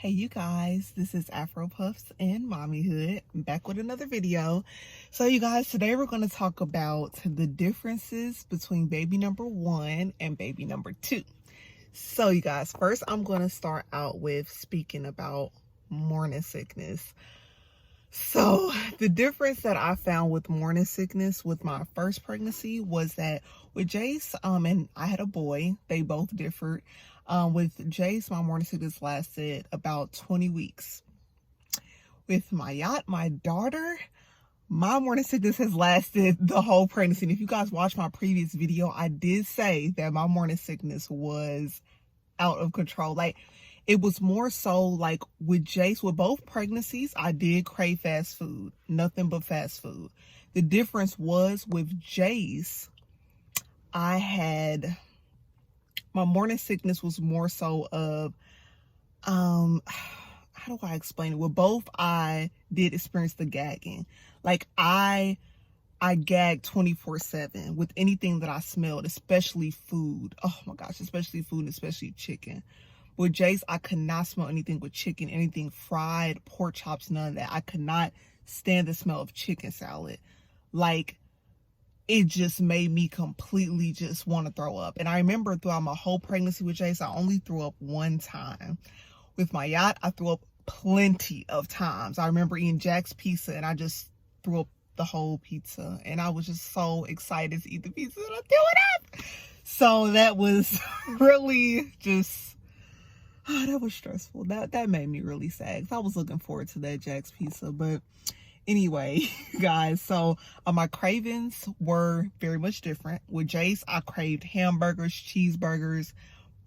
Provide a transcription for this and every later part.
Hey you guys, this is AfropuffsNMommyhood. I'm back with another video. So you guys, today we're going to talk about the differences between baby number 1 and baby number 2. So you guys, first I'm going to start out with speaking about morning sickness. So the difference that I found with morning sickness with my first pregnancy was that with Jace, and I had a boy, they both differed. With Jace, my morning sickness lasted about 20 weeks. With my daughter, my morning sickness has lasted the whole pregnancy. And if you guys watched my previous video, I did say that my morning sickness was out of control. Like, it was more so like with Jace, with both pregnancies, I did crave fast food, nothing but fast food. The difference was with Jace, my morning sickness was more so of, how do I explain it? With both, I did experience the gagging. Like, I gagged 24/7 with anything that I smelled, especially food. Oh my gosh, especially food, especially chicken. With Jace, I could not smell anything with chicken, anything fried, pork chops, none of that. I could not stand the smell of chicken salad. Like, it just made me completely just want to throw up. And I remember throughout my whole pregnancy with Jace, I only threw up one time. With my yacht, I threw up plenty of times. I remember eating Jack's pizza and I just threw up the whole pizza. And I was just so excited to eat the pizza and I threw it up. So that was really just, that was stressful. That made me really sad because I was looking forward to that Jack's pizza. But anyway, guys, so my cravings were very much different. With Jace, I craved hamburgers, cheeseburgers,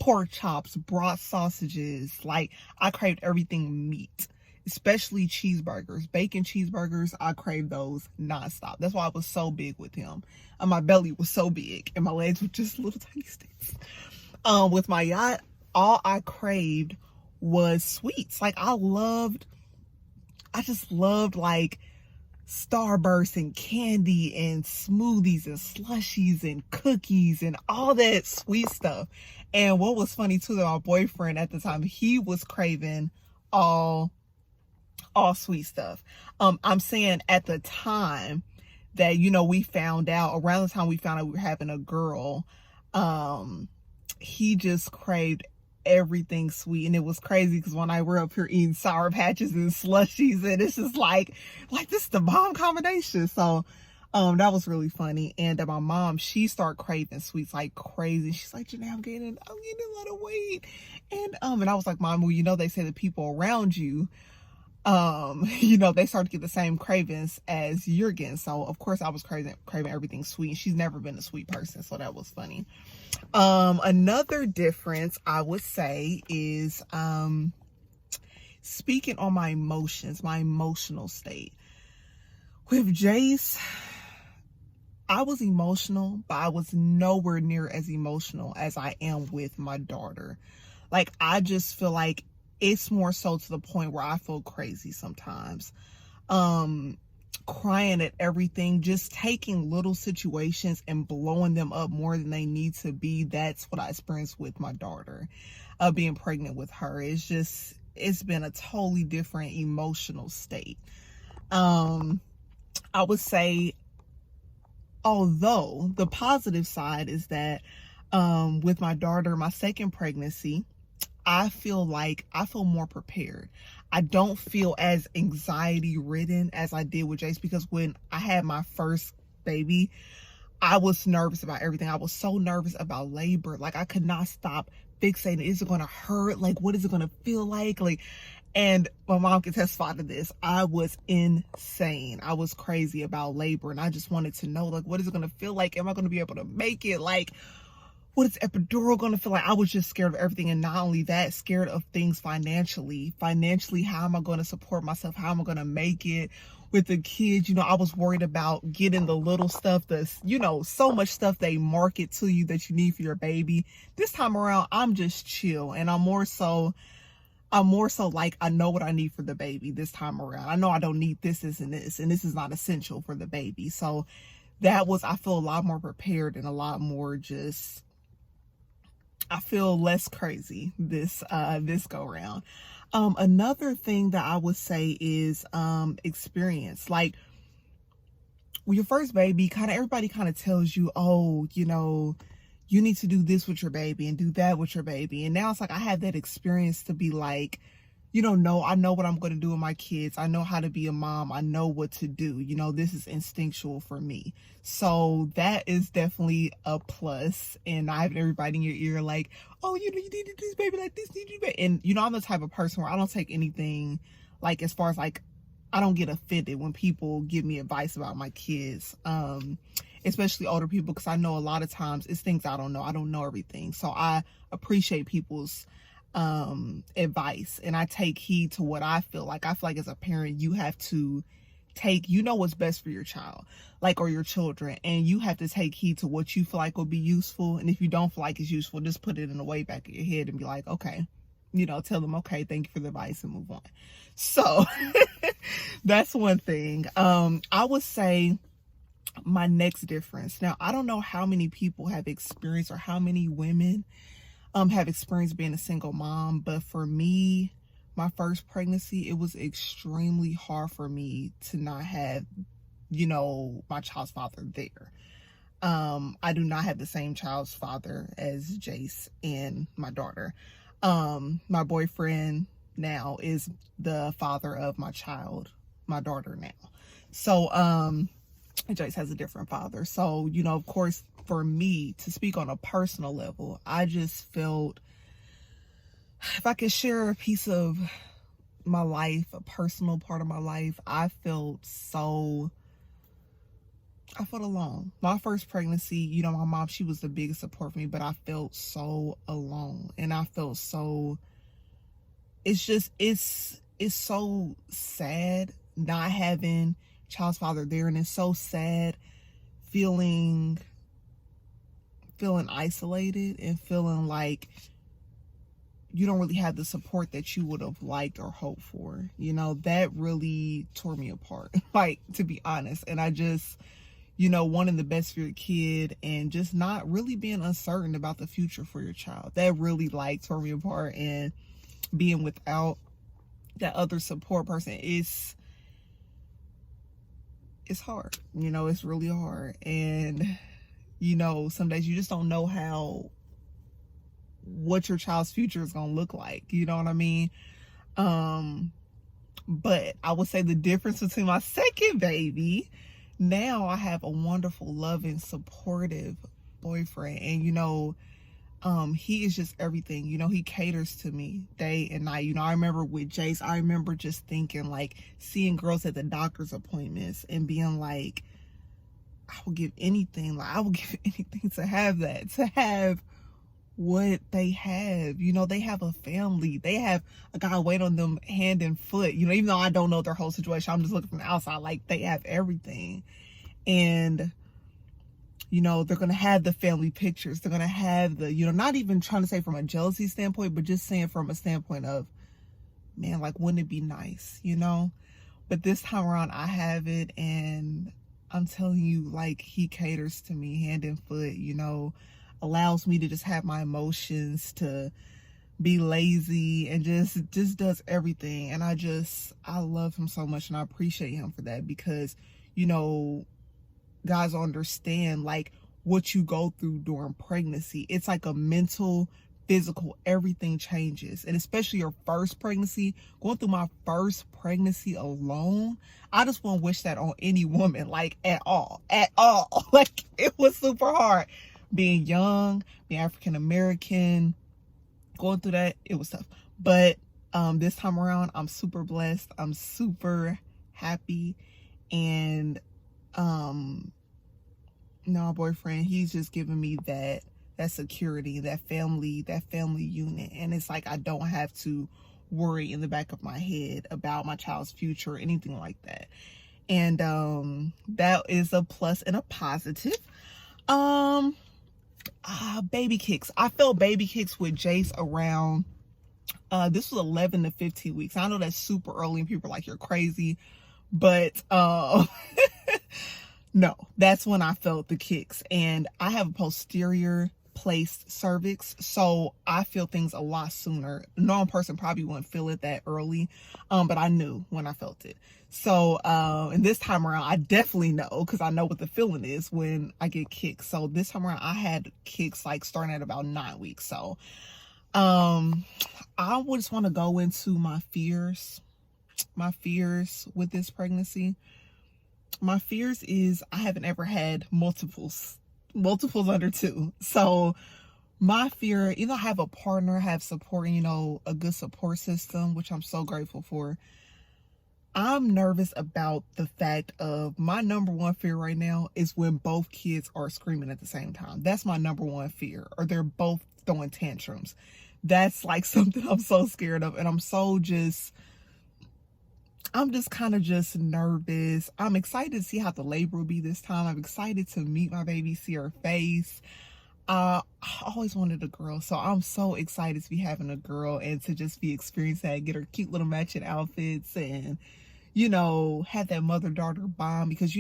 pork chops, broth sausages. Like, I craved everything meat, especially cheeseburgers. Bacon cheeseburgers, I craved those nonstop. That's why I was so big with him. And my belly was so big and my legs were just little tiny sticks. With my yacht, all I craved was sweets. Like, I just loved like Starburst and candy and smoothies and slushies and cookies and all that sweet stuff. And what was funny too, that my boyfriend at the time, he was craving all sweet stuff. I'm saying at the time that, we found out, around the time we found out we were having a girl, he just craved everything sweet. And it was crazy because when I were up here eating Sour Patches and slushies, and it's just like this is the bomb combination. So that was really funny. And my mom, she started craving sweets like crazy. She's like, Janae, I'm gaining a lot of weight. And I was like, Mom, well, they say the people around you, they start to get the same cravings as you're getting. So of course I was craving everything sweet, and she's never been a sweet person, so that was funny. Another difference I would say is speaking on my emotions, my emotional state. With Jace, I was emotional, but I was nowhere near as emotional as I am with my daughter. Like, I just feel like it's more so to the point where I feel crazy sometimes. Crying at everything, just taking little situations and blowing them up more than they need to be. That's what I experienced with my daughter, being pregnant with her. It's been a totally different emotional state. I would say, although the positive side is that with my daughter, my second pregnancy, I feel more prepared. I don't feel as anxiety ridden as I did with Jace, because when I had my first baby, I was nervous about everything. I was so nervous about labor. Like, I could not stop fixating. Is it going to hurt? Like, what is it going to feel like? And my mom can testify to this. I was insane. I was crazy about labor, and I just wanted to know, like, what is it going to feel like? Am I going to be able to make it? Like, what is epidural going to feel like? I was just scared of everything. And not only that, scared of things financially. Financially, how am I going to support myself? How am I going to make it with the kids? I was worried about getting the little stuff that's, so much stuff they market to you that you need for your baby. This time around, I'm just chill. And I'm more so like, I know what I need for the baby this time around. I know I don't need this, and this is not essential for the baby. So I feel a lot more prepared and a lot more I feel less crazy this go round. Another thing that I would say is experience. Like, with your first baby, everybody tells you, oh, you need to do this with your baby and do that with your baby. And now it's like I have that experience to be like, no, I know what I'm going to do with my kids. I know how to be a mom. I know what to do. This is instinctual for me. So that is definitely a plus. And I have everybody in your ear like, oh, you need to do this, baby, like this, need to do that. And, I'm the type of person where I don't take anything, like, as far as, like, I don't get offended when people give me advice about my kids, especially older people, because I know a lot of times it's things I don't know. I don't know everything. So I appreciate people's advice, and I take heed to what I feel like. I feel like as a parent, you have to take, what's best for your child, like, or your children, and you have to take heed to what you feel like will be useful. And if you don't feel like it's useful, just put it in the way back of your head and be like, okay, tell them, okay, thank you for the advice, and move on. So that's one thing. I would say my next difference. Now, I don't know how many people have experienced, or how many women have experienced being a single mom, but for me, my first pregnancy, it was extremely hard for me to not have, my child's father there. I do not have the same child's father as Jace and my daughter. My boyfriend now is the father of my child, my daughter now. So, Jace has a different father. So, of course, for me, to speak on a personal level, I just felt, if I could share a piece of my life, a personal part of my life, I felt alone. My first pregnancy, my mom, she was the biggest support for me, but I felt so alone. And I felt so, it's so sad not having child's father there. And it's so sad feeling isolated and feeling like you don't really have the support that you would have liked or hoped for. That really tore me apart, like, to be honest. And I just, wanting the best for your kid and just not really being uncertain about the future for your child. That really, like, tore me apart. And being without that other support person is, it's hard. It's really hard. And some days you just don't know what your child's future is going to look like. You know what I mean? But I would say the difference between my second baby, now I have a wonderful, loving, supportive boyfriend. And, he is just everything. He caters to me day and night. I remember with Jace, I remember just thinking, like, seeing girls at the doctor's appointments and being like, I would give anything. Like, I would give anything to have that, to have what they have. They have a family. They have a guy wait on them hand and foot. Even though I don't know their whole situation, I'm just looking from the outside. Like, they have everything. And, they're going to have the family pictures. They're going to have the, not even trying to say from a jealousy standpoint, but just saying from a standpoint of, man, like, wouldn't it be nice, But this time around, I have it, and I'm telling you, like, he caters to me hand and foot, allows me to just have my emotions, to be lazy, and just does everything. And I love him so much, and I appreciate him for that, because, guys understand, like, what you go through during pregnancy. It's like a mental, physical, everything changes. And especially your first pregnancy, going through my first pregnancy alone, I just won't wish that on any woman, like, at all. Like, it was super hard. Being young, being African American, going through that, it was tough. But this time around, I'm super blessed. I'm super happy. And my boyfriend, he's just giving me that security, that family unit. And it's like I don't have to worry in the back of my head about my child's future or anything like that. And that is a plus and a positive. Baby kicks. I felt baby kicks with Jace around this was 11 to 15 weeks. I know that's super early and people are like, you're crazy, but no, that's when I felt the kicks. And I have a posterior placed cervix, so I feel things a lot sooner. A normal person probably wouldn't feel it that early, but I knew when I felt it. So and this time around I definitely know, because I know what the feeling is when I get kicks. So this time around I had kicks like starting at about 9 weeks. So I would just want to go into my fears with this pregnancy. My fears is I haven't ever had multiples under 2. So my fear, I have a partner, have support, a good support system, which I'm so grateful for. I'm nervous about the fact of my number one fear right now is when both kids are screaming at the same time. That's my number one fear, or they're both throwing tantrums. That's like something I'm so scared of, and I'm just kind of just nervous. I'm excited to see how the labor will be this time. I'm excited to meet my baby, see her face. I always wanted a girl, so I'm so excited to be having a girl and to just be experiencing that, get her cute little matching outfits, and have that mother-daughter bond, because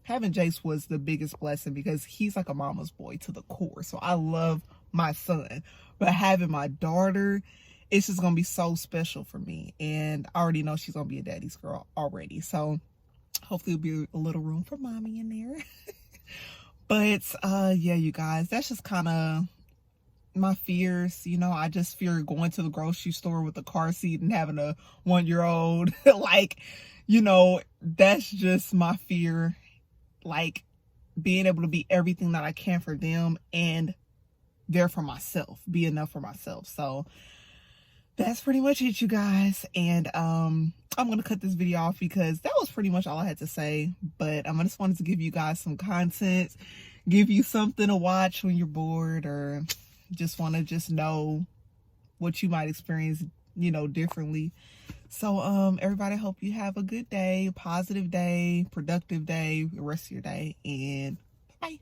having Jace was the biggest blessing, because he's like a mama's boy to the core. So I love my son, but having my daughter, it's just gonna be so special for me, and I already know she's gonna be a daddy's girl already. So hopefully there'll be a little room for mommy in there. But yeah, you guys, that's just kind of my fears. I just fear going to the grocery store with a car seat and having a 1-year-old. Like, that's just my fear. Like, being able to be everything that I can for them and there for myself, be enough for myself. So that's pretty much it, you guys. And I'm gonna cut this video off because that was pretty much all I had to say. But I just wanted to give you guys some content, give you something to watch when you're bored, or just want to just know what you might experience, differently. So everybody, hope you have a good day, positive day, productive day, the rest of your day, and bye.